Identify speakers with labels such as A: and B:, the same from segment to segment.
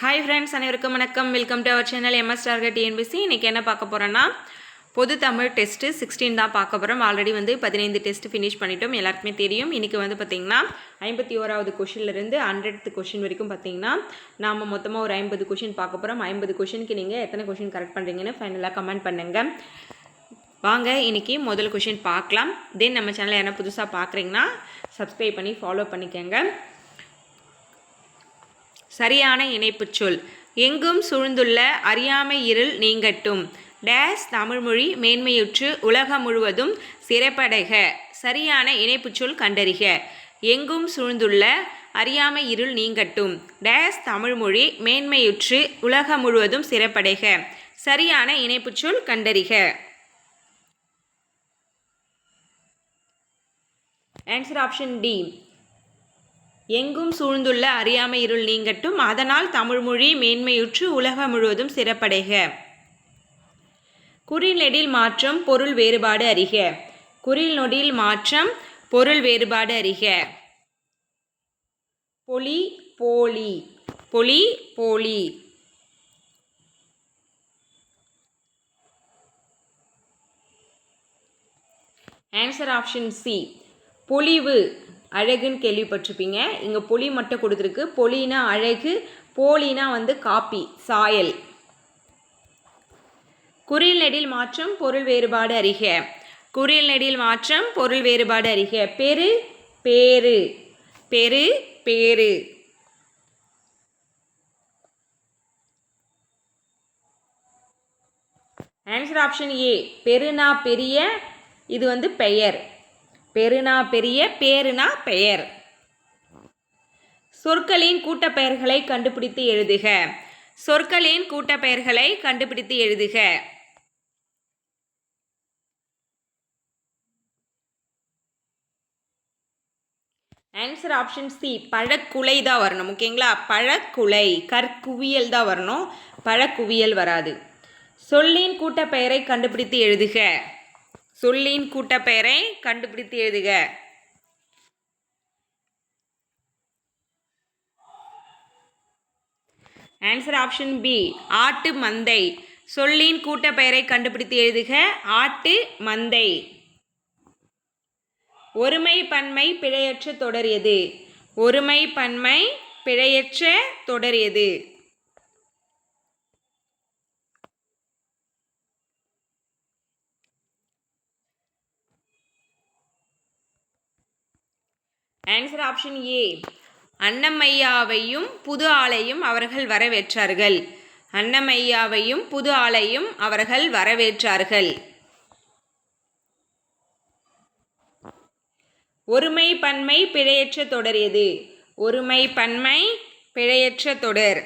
A: Hi friends, அனைவருக்கும் வணக்கம். Welcome to our channel MS target TNPSC. இன்றைக்கி என்ன பார்க்க போகிறோன்னா, பொது தமிழ் டெஸ்ட்டு 16 தான் பார்க்க போகிறோம். ஆல்ரெடி 15 டெஸ்ட்டு ஃபினிஷ் பண்ணிட்டோம், எல்லாருக்குமே தெரியும். இன்றைக்கி பார்த்திங்கன்னா 51வது கொஷின்லேருந்து 100th கொஷின் வரைக்கும் பார்த்திங்கன்னா நாம் மொத்தமாக ஒரு 50 கொஷின் பார்க்க போகிறோம். 50 கொஷினுக்கு நீங்கள் எத்தனை கொஷின் கரெக்ட் பண்ணுறீங்கன்னு ஃபைனலாக கமெண்ட் பண்ணுங்கள். வாங்க இன்றைக்கி முதல் கொஷின் பார்க்கலாம். தென் நம்ம சேனலை என்ன புதுசாக பார்க்குறீங்கன்னா சப்ஸ்கிரைப் பண்ணி ஃபாலோ பண்ணிக்கோங்க. சரியான இணைப்புச் சொல். எங்கும் சூழ்ந்துள்ள அறியாமை இருள் நீங்கட்டும். டேஸ் தமிழ்மொழி மேன்மையுற்று உலகம் முழுவதும் சிறப்படைக. சரியான இணைப்புச் சொல் கண்டறிக. எங்கும் சூழ்ந்துள்ள அறியாமை இருள் நீங்கட்டும். டேஸ் தமிழ்மொழி மேன்மையுற்று உலகம் முழுவதும் சிறப்படைக. சரியான இணைப்புச் சொல் கண்டறிக. Answer option D. எங்கும் சூழ்ந்துள்ள அறியாமை இருள் நீங்கட்டும், அதனால் தமிழ்மொழி மேன்மையுற்று உலகம் முழுவதும் சிறப்படைக. குறில் நெடில் மாற்றம் பொருள் வேறுபாடு அறிக. குறில் நொடில் மாற்றம் பொருள் வேறுபாடு அறிக. பொலி போலி. பொலி போலி. Answer option C. பொலிவு அழகுன்னு கேள்விப்பட்டிருப்பீங்க. இங்கே பொலி மட்டும் கொடுத்துருக்கு. பொலினா அழகு, போலினா காப்பி, சாயல். குறில் நெடில் மாற்றம் பொருள் வேறுபாடு அறிக. குறில் நெடில் மாற்றம் பொருள் வேறுபாடு அறிக. பெரு பேரு. பெரு பேரு. ஆன்சர் ஆப்ஷன் ஏ. பெருனா பெரிய, இது பெயர். பெருனா பெரிய, பேருனா பெயர். சொற்களின் கூட்டப்பெயர்களை கண்டுபிடித்து எழுதுக. சொற்களின் கூட்டப்பெயர்களை கண்டுபிடித்து எழுதுக. Answer option C. பழக்குலை தான் வரணும். ஓகேங்களா? பழக்குலை, கற்குவியல் தான் வரணும், பழக்குவியல் வராது. சொல்லின் கூட்டப்பெயரை கண்டுபிடித்து எழுதுக. சொல்லின் கூட்டப்பெயரை கண்டுபிடித்து எழுதுக. Answer option B. ஆட்டு மந்தை. சொல்லின் கூட்டப்பெயரை கண்டுபிடித்து எழுதுக. ஆட்டு மந்தை. ஒருமை பன்மை பிழையற்ற தொடர் எது? ஒருமை பன்மை பிழையற்ற தொடர் எது? ஆன்சர் ஆப்ஷன் ஏ. அன்னமையாவையும் புது ஆளையும் அவர்கள் வரவேற்றார்கள். அன்னமையாவையும் புது ஆளையும் அவர்கள் வரவேற்றார்கள். ஒருமை பன்மை பிழையற்ற தொடர் எது? ஒருமை பன்மை பிழையற்ற தொடர்.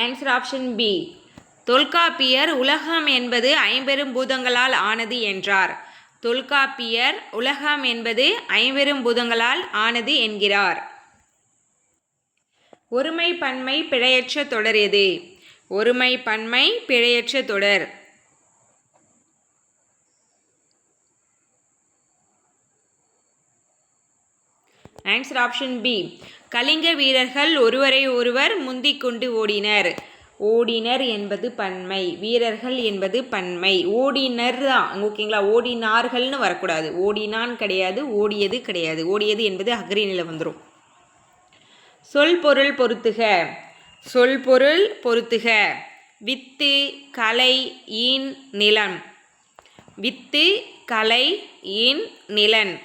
A: Answer option B. தொல்காப்பியர் உலகம் என்பது 50 பூதங்களால் ஆனது என்றார். தொல்காப்பியர் உலகம் என்பது 50 பூதங்களால் ஆனது என்கிறார். ஒருமை பன்மை பிழையற்ற தொடர் எது? ஒருமை பன்மை பிழையற்ற தொடர். Answer option B. கலிங்க வீரர்கள் ஒருவரை ஒருவர் முந்திக் கொண்டு ஓடினர். ஓடினர் என்பது பன்மை, வீரர்கள் என்பது பன்மை. ஓடினர் தான், ஓகேங்களா? ஓடினார்கள்னு வரக்கூடாது. ஓடினான் கிடையாது, ஓடியது கிடையாது. ஓடியது என்பது அக்ரிநிலை வந்துடும். சொல் பொருள் பொருத்துக. சொல் பொருள் பொருத்துக. வித்து கலை ஈன் நிலம். வித்து கலை ஈன் நிலன்.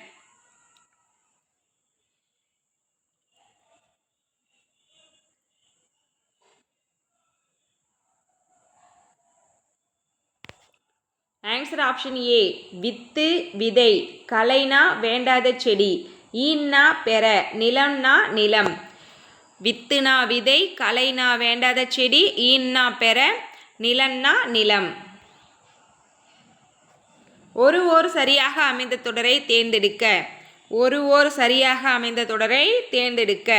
A: Answer option A. வித்து விதை, கலைனா வேண்டாத செடி, ஈன்னா பெற, நிலம்னா நிலம். வித்துனா விதை, கலைனா வேண்டாத செடி, ஈன்னா பெற, நிலம்னா நிலம். ஒரு ஓர் சரியாக அமைந்த தொடரை தேர்ந்தெடுக்க. ஒரு ஓர் சரியாக அமைந்த தொடரை தேர்ந்தெடுக்க.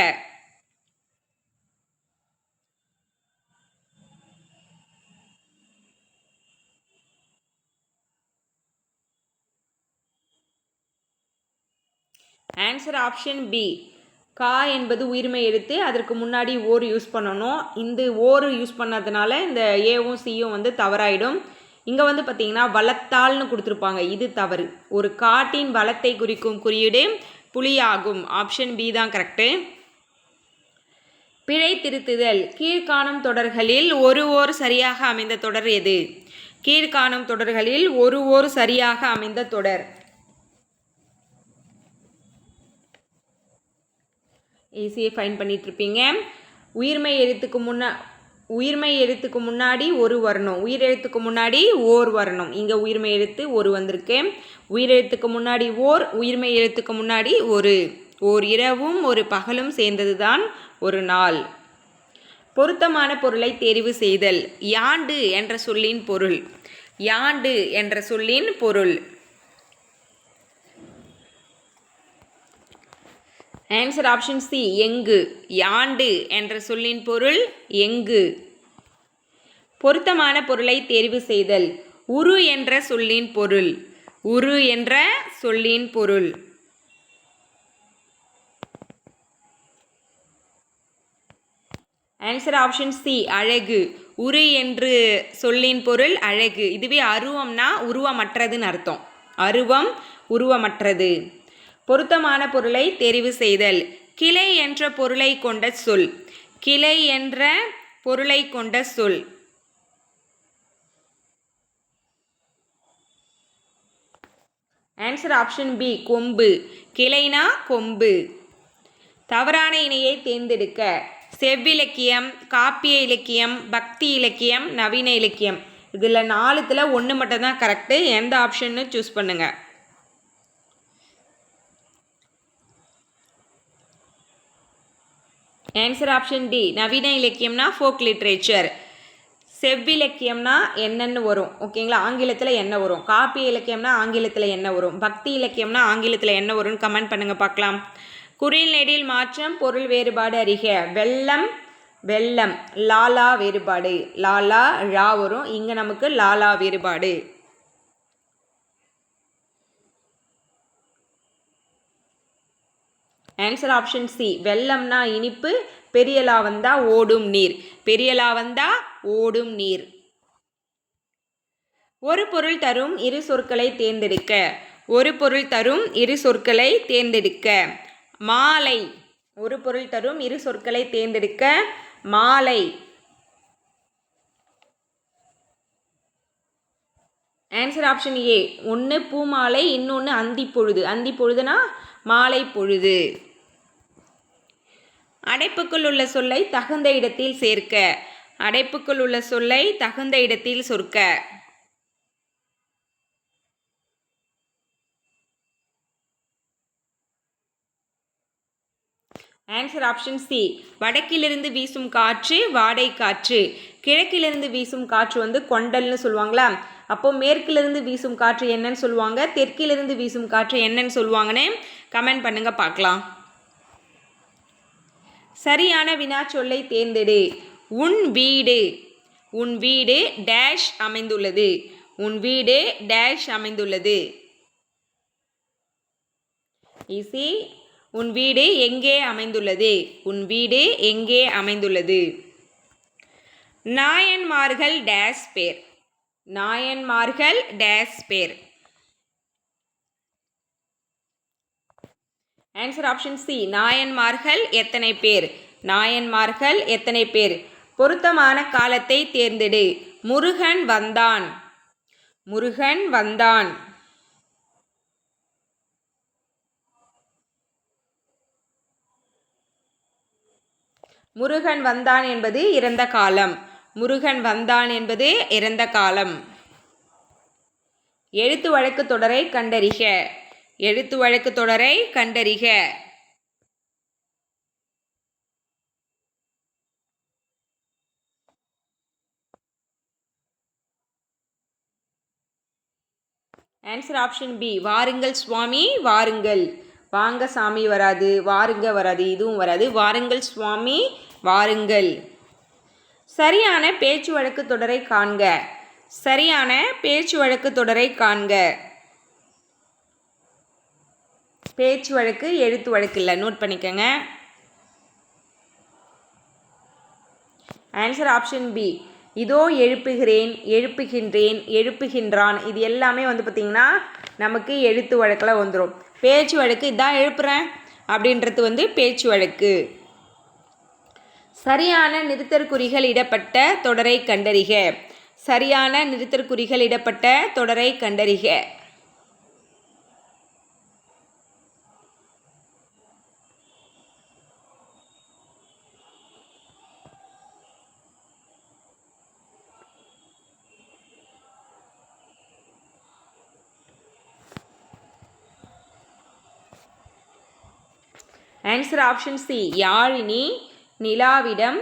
A: Answer option B. கா என்பது உயிர்மை எழுத்து, அதற்கு முன்னாடி ஓர் யூஸ் பண்ணணும். இந்த ஓர் யூஸ் பண்ணதுனால இந்த ஏவும் சியும் வந்து தவறாயிடும். இங்கே வந்து பார்த்தீங்கன்னா வளத்தால்னு கொடுத்துருப்பாங்க, இது தவறு. ஒரு காட்டின் வளத்தை குறிக்கும் குறியீடு புலியாகும். ஆப்ஷன் பி தான் கரெக்டு. பிழை திருத்துதல். கீழ்காணும் தொடர்களில் ஒரு ஓர் சரியாக அமைந்த தொடர் எது? கீழ்காணும் தொடர்களில் ஒரு ஓர் சரியாக அமைந்த தொடர். ஈஸியாக ஃபைன் பண்ணிட்டு இருப்பீங்க. உயிர்மை எழுத்துக்கு முன்னாடி ஒரு வரணும், உயிரெழுத்துக்கு முன்னாடி ஓர் வரணும். இங்கே உயிர்மை எழுத்து ஒரு வந்திருக்கு. உயிரெழுத்துக்கு முன்னாடி ஓர், உயிர்மை எழுத்துக்கு முன்னாடி ஓர் இரவும் ஒரு பகலும் சேர்ந்தது தான் ஒரு நாள். பொருத்தமான பொருளை தேர்வு செய்தல். யாண்டு என்ற சொல்லின் பொருள். யாண்டு என்ற சொல்லின் பொருள். ஆன்சர் ஆப்ஷன் சி, எங்கு. யாண்டு என்ற சொல்லின் பொருள் எங்கு. பொருத்தமான பொருளை தேர்வு செய்தல். உரு என்ற சொல்லின் பொருள். உரு என்ற சொல்லின் பொருள். ஆன்சர் ஆப்ஷன் சி, அழகு. உரு என்று சொல்லின் பொருள் அழகு. இதுவே அருவம்னா உருவமற்றதுன்னு அர்த்தம். அருவம் உருவமற்றது. பொருத்தமான பொருளை தெரிவு செய்தல். கிளை என்ற பொருளை கொண்ட சொல். கிளை என்ற பொருளை கொண்ட சொல். ஆன்சர் ஆப்ஷன் பி, கொம்பு. கிளைனா கொம்பு. தவறான இணையை தேர்ந்தெடுக்க. செவ்விலக்கியம், காப்பிய இலக்கியம், பக்தி இலக்கியம், நவீன இலக்கியம். இதில் 4ல் 1 மட்டும் தான் கரெக்டு. எந்த ஆப்ஷன்னு சூஸ் பண்ணுங்கள். ஆன்சர் ஆப்ஷன் டி, நவீன இலக்கியம்னா ஃபோக் லிட்ரேச்சர். செவ்விலக்கியம்னா என்னன்னு வரும், ஓகேங்களா? ஆங்கிலத்தில் என்ன வரும்? காப்பிய இலக்கியம்னா ஆங்கிலத்தில் என்ன வரும்? பக்தி இலக்கியம்னா ஆங்கிலத்தில் என்ன வரும்னு கமெண்ட் பண்ணுங்கள் பார்க்கலாம். குறில் நெடில் மாற்றம், பொருள் வேறுபாடு அறிக. வெள்ளம் வெள்ளம், லாலா வேறுபாடு. லாலா ழா வரும், இங்கே நமக்கு லாலா வேறுபாடு. ஆன்சர் ஆப்ஷன் சி, வெள்ளம்னா இனிப்பு, பெரியலா வந்தா ஓடும் நீர். பெரியலா வந்தா ஓடும் நீர். ஒரு பொருள் தரும் இரு சொற்களை தேர்ந்தெடுக்க. ஒரு பொருள் தரும் இரு சொற்களை தேர்ந்தெடுக்க. மாலை. ஒரு பொருள் தரும் இரு சொற்களை தேர்ந்தெடுக்க. மாலை. ஆன்சர் ஆப்ஷன் ஏ, ஒன்று பூமாலை, இன்னொன்று அந்தி பொழுது. அந்தி பொழுதுனா மாலை பொழுது. அடைப்புக்குள் உள்ள சொல்லை தகுந்த இடத்தில் சேர்க்க. அடைப்புக்குள் உள்ள சொல்லை தகுந்த இடத்தில் சொற்க. ஆன்சர் ஆப்ஷன் சி, வடக்கிலிருந்து வீசும் காற்று வாடை காற்று. கிழக்கிலிருந்து வீசும் காற்று வந்து கொண்டல்னு சொல்லுவாங்களா? அப்போ மேற்கிலிருந்து வீசும் காற்று என்னன்னு சொல்லுவாங்க, தெற்கிலிருந்து வீசும் காற்று என்னன்னு சொல்லுவாங்கன்னு கமெண்ட் பண்ணுங்க பார்க்கலாம். சரியான வினா சொல்லை தேர்ந்தெடு. உன் வீடு. உன் வீடு டேஷ் அமைந்துள்ளது. உன் வீடு டேஷ் அமைந்துள்ளது. ஈஸி. உன் வீடு எங்கே அமைந்துள்ளது? உன் வீடு எங்கே அமைந்துள்ளது? நாயன்மார்கள் டேஷ் பேர். நாயன்மார்கள் டேஷ் பேர். ஆன்சர் ஆப்ஷன் சி, நாயன்மார்கள் எத்தனை பேர். நாயன்மார்கள் எத்தனை பேர். பொருத்தமான காலத்தை தேர்ந்தெடு. முருகன் வந்தான். முருகன் வந்தான். முருகன் வந்தான் என்பது இறந்த காலம். முருகன் வந்தான் என்பது இறந்த காலம். எழுத்து வழக்கு தொடரை கண்டறிக. எழுத்து வழக்கு தொடரை கண்டறிக. ஆன்சர் ஆப்ஷன் பி, வாருங்கள் சுவாமி வாருங்கள். வாங்க சாமி வராது, வாருங்க வராது, இதுவும் வராது. வாருங்கள் சுவாமி வாருங்கள். சரியான பேச்சு வழக்கு தொடரை காண்க. சரியான பேச்சு வழக்கு தொடரை காண்க. பேச்சு வழக்கு எழுத்து வழக்கு இல்லை, நோட் பண்ணிக்கோங்க. Answer option B. இதோ எழுப்புகிறேன், எழுப்புகின்றேன், எழுப்புகின்றான், இது எல்லாமே வந்து பார்த்திங்கன்னா நமக்கு எழுத்து வழக்கில் வந்துடும். பேச்சு வழக்கு இதான் எழுப்புறேன் அப்படின்றது வந்து பேச்சு வழக்கு. சரியான நிறுத்தற்குறிகள் இடப்பட்ட தொடரை கண்டறிக. சரியான நிறுத்தற்குறிகள் இடப்பட்ட தொடரை கண்டறிக. Answer option C. யாழினி நிலாவிடம்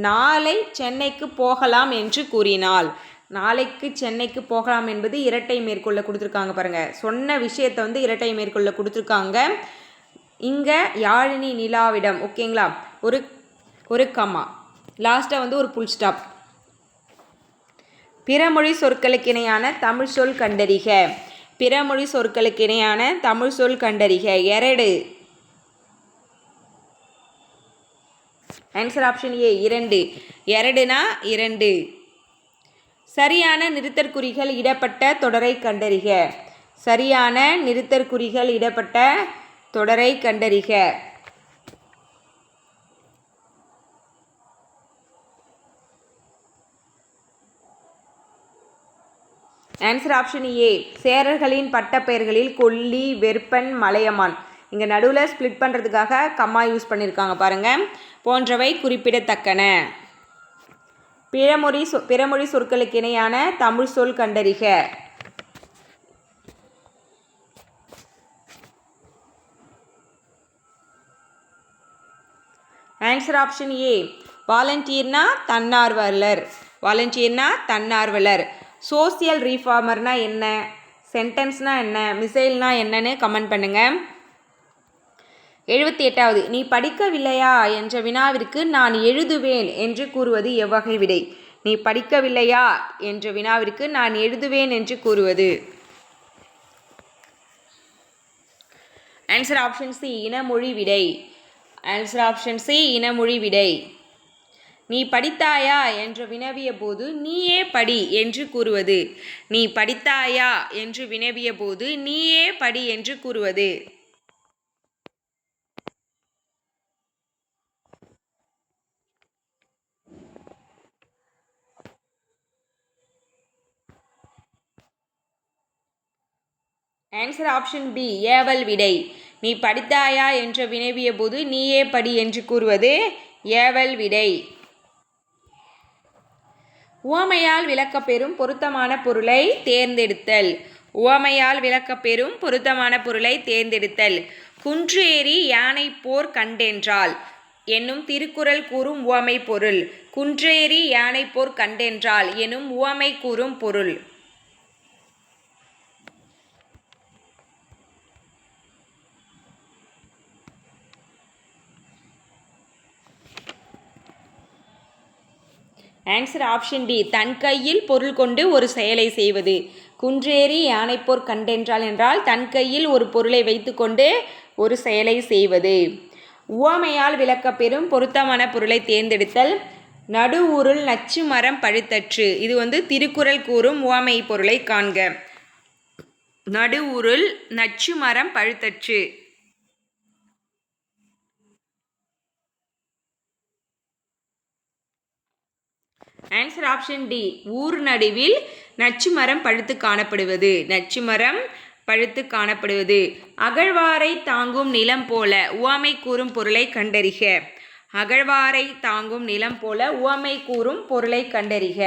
A: நாளை சென்னைக்கு போகலாம் என்று கூறினாள். நாளைக்கு சென்னைக்கு போகலாம் என்பது இரட்டை மேற்கொள்ள கொடுத்துருக்காங்க பாருங்கள். சொன்ன விஷயத்தை வந்து இரட்டை மேற்கொள்ள கொடுத்துருக்காங்க. இங்கே யாழினி நிலாவிடம், ஓகேங்களா, ஒரு கம்மா, லாஸ்ட்டாக வந்து ஒரு புல் ஸ்டாப். பிறமொழி சொற்களுக்கு இணையான தமிழ் சொல் கண்டறிக. பிறமொழி சொற்களுக்கு இணையான தமிழ் சொல் கண்டறிக. எரடு. ஆன்சர் ஆப்ஷன் ஏ. 2. எரடுனா 2. சரியான நிறுத்தற்குறிகள் இடப்பட்ட தொடரை கண்டறிக. சரியான நிறுத்தற்குறிகள் இடப்பட்ட தொடரை கண்டறிக. Answer option A. சேரர்களின் பட்டப்பெயர்களில் கொல்லி, வெற்பன், மலையமான், இங்கே நடுவில் ஸ்ப்ளிட் பண்ணுறதுக்காக கம்மா யூஸ் பண்ணியிருக்காங்க பாருங்கள், போன்றவை குறிப்பிடத்தக்கன. பிறமொழி சொற்களுக்கு இணையான தமிழ் சொல் கண்டறிக. Answer option A. வாலண்டியர்னா தன்னார்வலர். வாலண்டியர்னா தன்னார்வலர். சோசியல் ரீஃபார்மர்னா என்ன, சென்டென்ஸ்னா என்ன, மிசைல்னா என்னன்னு கமெண்ட் பண்ணுங்கள். 78வது. நீ படிக்கவில்லையா என்ற வினாவிற்கு நான் எழுதுவேன் என்று கூறுவது எவ்வகை விடை? நீ படிக்கவில்லையா என்ற வினாவிற்கு நான் எழுதுவேன் என்று கூறுவது. Answer option C. இனமொழி விடை. Answer option C. இனமொழி விடை. நீ படித்தாயா என்று வினவிய போது நீயே படி என்று கூறுவது. நீ படித்தாயா என்று வினவிய போது நீயே படி என்று கூறுவது. Answer option B. ஏவல் விடை. நீ படித்தாயா என்று வினவிய போது நீயே படி என்று கூறுவது ஏவல் விடை. உவமையால் விளக்கப்பெறும் பொருத்தமான பொருளை தேர்ந்தெடுத்தல். உவமையால் விளக்கப்பெறும் பொருத்தமான பொருளை தேர்ந்தெடுத்தல். குன்று ஏறி யானை போர் கண்டென்றால் என்னும் திருக்குறள் கூறும் உவமை பொருள். குன்றேறி யானை போர் கண்டென்றால் எனும் உவமை கூறும் பொருள். Answer option D. தன் கையில் பொருள் கொண்டு ஒரு செயலை செய்வது. குன்றேறி யானைப்போர் கண்டென்றால் என்றால் தன் கையில் ஒரு பொருளை வைத்துக்கொண்டு ஒரு செயலை செய்வது. உவமையால் விளக்கப்பெறும் பொருத்தமான பொருளை தேர்ந்தெடுத்தல். நடு ஊருள் நச்சு மரம் பழுத்தற்று, இது வந்து திருக்குறள் கூறும் உவமை பொருளை காண்க. நடு ஊருள் நச்சு மரம் பழுத்தற்று. Answer option D. ஊர் நடுவில் நச்சு மரம் பழுத்து காணப்படுவது. நச்சு மரம் பழுத்து காணப்படுவது. அகழ்வாரை தாங்கும் நிலம் போல உவமை கூறும் பொருளை கண்டறிக. அகழ்வாரை தாங்கும் நிலம் போல உவமை கூறும் பொருளை கண்டறிக.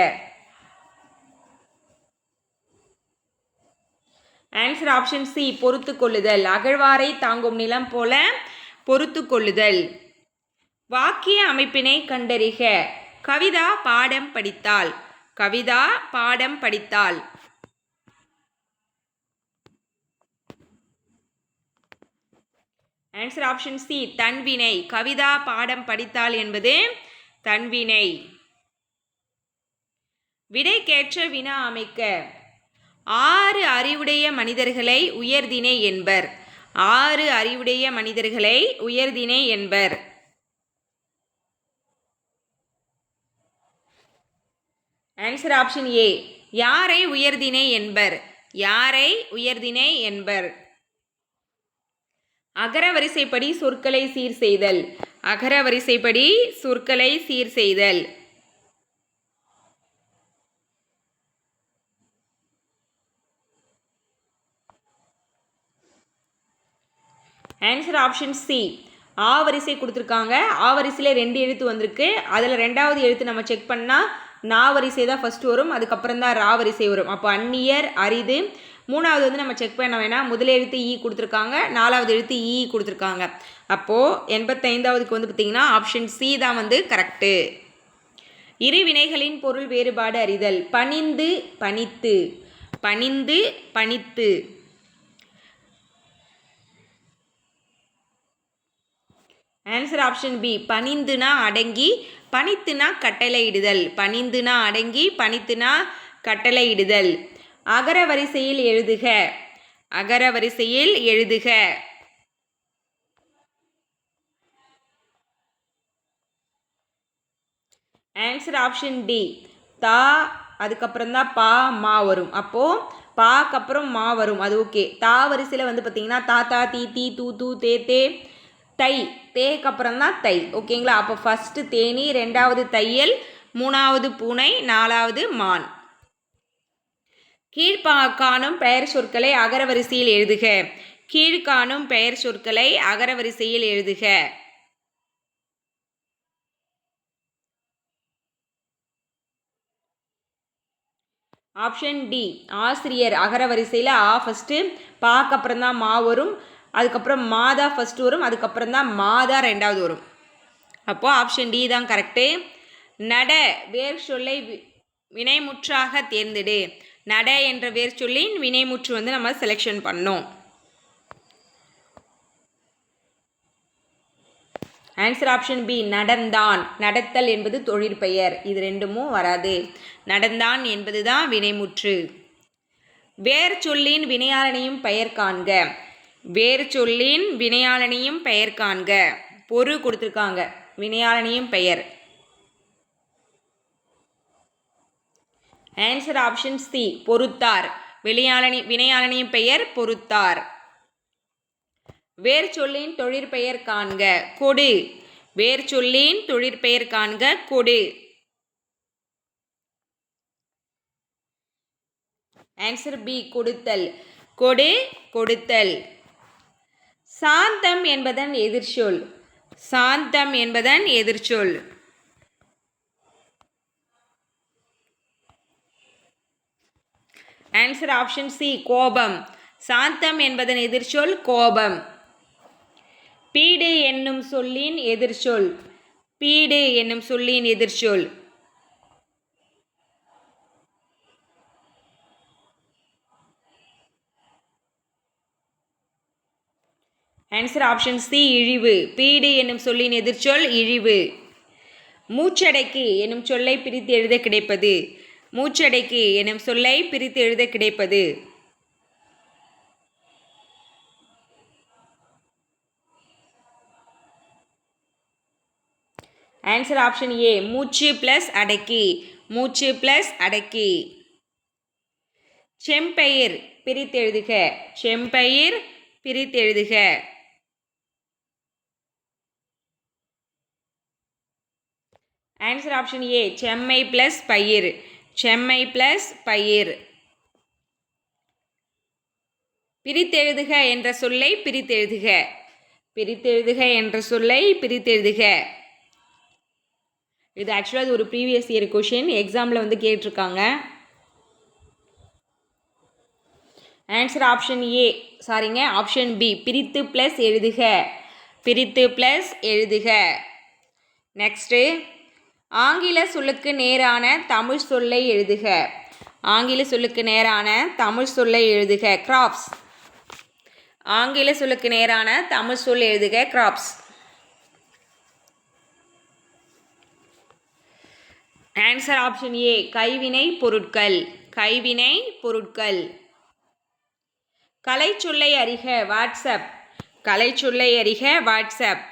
A: Answer option C. பொறுத்து கொள்ளுதல். அகழ்வாரை தாங்கும் நிலம் போல பொறுத்து கொள்ளுதல். வாக்கிய அமைப்பினை கண்டறிக. கவிதா பாடம் படித்தாள். கவிதா பாடம் படித்தாள். ஆன்சர் ஆப்ஷன் சி தன்வினை. கவிதா பாடம் படித்தாள் என்பது தன்வினை. விடைக்கேற்ற வினா அமைக்க. 6 அறிவுடைய மனிதர்களை உயர்திணை என்பர். 6 அறிவுடைய மனிதர்களை உயர்திணை என்பர். ஆன்சர் ஆப்ஷன் ஏ யாரை உயர்திணை என்பர். யாரை உயர்திணை என்பர். அகரவரிசைப்படி சொற்களை சீர் செய்தல். அகரவரிசைப்படி சொற்களை சீர் செய்தல். ஆன்சர் ஆப்ஷன் சி ஆ வரிசை கொடுத்துருக்காங்க. ஆ வரிசையில் 2 எழுத்து வந்திருக்கு. அதில் 2வது எழுத்து நம்ம செக் பண்ணால் நா வரிசை தான் ஃபஸ்ட்டு வரும், அதுக்கப்புறம் தான் ரா வரிசை வரும். அப்போ அந்நியர், அரிது. 3வது வந்து நம்ம செக் பண்ண வேணாம், முதல் எழுத்து ஈ கொடுத்துருக்காங்க, 4வது எழுத்து ஈ கொடுத்துருக்காங்க. அப்போது 85வதுக்கு வந்து பார்த்திங்கன்னா ஆப்ஷன் சி தான் வந்து கரெக்டு. இரு வினைகளின் பொருள் வேறுபாடு அறிதல். பணிந்து பணித்து. பணிந்து பணித்து. ஆன்சர் ஆப்ஷன் பி பணிந்துனா அடங்கி, பணித்துனா கட்டளையிடுதல். பணிந்துனா அடங்கி, பணித்துனா கட்டளையிடுதல். அகர வரிசையில் எழுதுக. அகர வரிசையில் எழுதுக. ஆன்சர் ஆப்ஷன் டி தா, அதுக்கப்புறம் தான் பா மா வரும். அப்போது பாக்கு அப்புறம் மா வரும், அது ஓகே. தா வரிசையில் வந்து பார்த்திங்கன்னா தாத்தா, தீ தீ, தூ தூ, தே தே, தை. தேக்கு அப்புறம் தான் தை, ஓகேங்களா. அப்போ ஃபஸ்ட்டு தேனி, 2வது தையல், 3வது பூனை, 4வது மான். கீழ்காணும் பெயர் சொற்களை அகரவரிசையில் எழுதுக. கீழ்காணும் பெயர் சொற்களை அகரவரிசையில் எழுதுக. ஆப்ஷன் டி ஆசிரியர். அகரவரிசையில் ஆ ஃபஸ்ட்டு, பாக்கு அப்புறம் தான் மா வரும், அதுக்கப்புறம் மாதா ஃபஸ்ட்டு வரும், அதுக்கப்புறம் தான் மாதா 2வது வரும். அப்போது ஆப்ஷன் டி தான் கரெக்டு. நட வேர் சொல்லை வினைமுற்றாக தேர்ந்தெடு. நட என்ற வேர் சொல்லின் வினைமுற்று வந்து நம்ம செலெக்ஷன் பண்ணோம். ஆன்சர் ஆப்ஷன் பி நடந்தான். நடத்தல் என்பது தொழிற்பெயர், இது ரெண்டுமும் வராது. நடந்தான் என்பது தான் வினைமுற்று. வேர் சொல்லின் வினையாளனையும் பெயர் காண்க. வேர் சொல்லின் வினையாளனையும் பெயர் காண்க. பொரு கொடுத்துருக்காங்க, வினையாளனையும் பெயர். ஆன்சர் ஆப்ஷன் சி பொறுத்தார். வினையாளனையும் பெயர் பொறுத்தார். வேர் சொல்லின் தொழிற்பெயர் காண்க. கொடு. வேர் சொல்லின் தொழிற்பெயர் காண்க. கொடு. ஆன்சர் பி கொடுத்தல். கொடு கொடுத்தல். சாந்தம் என்பதன் எதிர்ச்சொல். சாந்தம் என்பதன் எதிர்ச்சொல். ஆன்சர் ஆப்ஷன் சி கோபம். சாந்தம் என்பதன் எதிர்ச்சொல் கோபம். பீடு என்னும் சொல்லின் எதிர்ச்சொல். பீடு என்னும் சொல்லின் எதிர்ச்சொல். ஆன்சர் ஆப்ஷன் சி இழிவு. பீடு என்னும் சொல்லின் எதிர்ச்சொல் இழிவு. மூச்சடைக்கு என்னும் சொல்லை பிரித்து எழுத கிடைப்பது. மூச்சடைக்கு என்னும் சொல்லை பிரித்து எழுத கிடைப்பது. ஆன்சர் ஆப்ஷன் ஏ மூச்சு பிளஸ் அடக்கி. மூச்சு பிளஸ் அடக்கி. செம்பயிர் பிரித்து எழுதுக. செம்பயிர் பிரித்து எழுதுக. ஆன்சர் ஆப்ஷன் ஏ செம்மை பிளஸ் பயிர். செம்மை பிளஸ் பயிர். பிரித்தெழுதுக என்ற சொல்லை பிரித்தெழுதுக. பிரித்தெழுதுக என்ற சொல்லை பிரித்தெழுதுக. இது ஆக்சுவலாக அது ஒரு ப்ரீவியஸ் இயர் கொஷின், எக்ஸாமில் வந்து கேட்டிருக்காங்க. Answer option A option B பிரித்து ப்ளஸ் எழுதுக. பிரித்து ப்ளஸ் எழுதுக. நெக்ஸ்ட்டு ஆங்கில சொல்லுக்கு நேரான தமிழ் சொல்லை எழுதுக. ஆங்கில சொல்லுக்கு நேரான தமிழ் சொல்லை எழுதுக. கிராப்ஸ். ஆங்கில சொல்லுக்கு நேரான தமிழ் சொல் எழுதுக. கிராப்ஸ். ஆன்சர் ஆப்ஷன் ஏ, கைவினை பொருட்கள். கைவினை பொருட்கள். கலை சொல்லை அறிக. வாட்ஸ்அப். கலை சொல்லை அறிக. வாட்ஸ்அப்.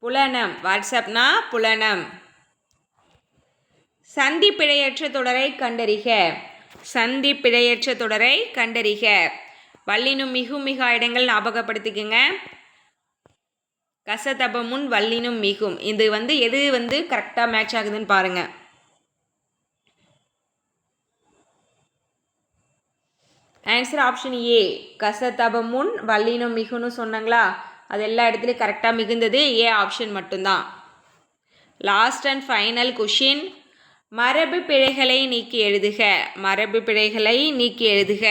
A: புலனம். வாட்ஸ்அப்னா புலனம். சந்தி பிழையற்ற தொடரை கண்டறிக. சந்தி பிழையற்ற தொடரை கண்டறிக. வல்லினும் மிகும் மிகா இடங்கள் ஞாபகப்படுத்திக்கங்க. கசதப முன் வல்லினும் மிகும். இது எது கரெக்டாக மேட்ச் ஆகுதுன்னு பாருங்க. ஆன்சர் ஆப்ஷன் ஏ, கசதப முன் வல்லினும் மிகுன்னு சொன்னாங்களா, அது எல்லா இடத்துலையும் கரெக்டாக மிகுந்தது ஏ ஆப்ஷன் மட்டும்தான். Last and final question. மரபு பிழைகளை நீக்கி எழுதுக. மரபு பிழைகளை நீக்கி எழுதுக.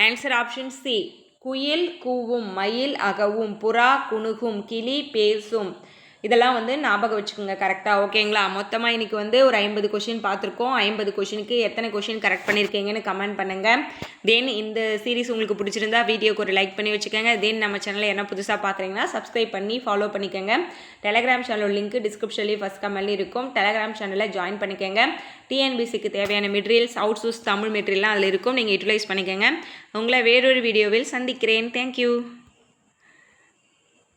A: ஆன்சர் ஆப்ஷன் சி, குயில் கூவும், மயில் அகவும், புறா குணுகும், கிளி பேசும். இதெல்லாம் ஞாபகம் வச்சுக்கோங்க கரெக்டாக. ஓகேங்களா? மொத்தமாக இன்றைக்கி ஒரு 50 கொஷின் பார்த்துருக்கோம். 50 கொஷினுக்கு எத்தனை கொஷின் கரெக்ட் பண்ணியிருக்கீங்கன்னு கமெண்ட் பண்ணுங்கள். தென் இந்த சீரிஸ் உங்களுக்கு பிடிச்சிருந்தா வீடியோக்கு ஒரு லைக் பண்ணி வச்சுக்கோங்க. தென் நம்ம சேனலை என்ன புதுசாக பார்க்குறீங்கன்னா சப்ஸ்கிரைப் பண்ணி ஃபாலோ பண்ணிக்கோங்க. டெலகிராம் சேனல் லிங்க் டிஸ்கிரிப்ஷன்லேயும் ஃபஸ்ட் கமெண்ட்லேயும் இருக்கும். டெலகிராம் சேனலில் ஜாயின் பண்ணிக்கோங்க. டிஎன்பிசிக்கு தேவையான மெட்டீரியல்ஸ், அவுட் சோர்ஸ் தமிழ் மெட்டீரியல்லாம் அதில் இருக்கும். நீங்கள் யூட்டிலைஸ் பண்ணிக்கோங்க. உங்களை வேறொரு வீடியோவில் சந்திக்கிறேன். தேங்க்யூ.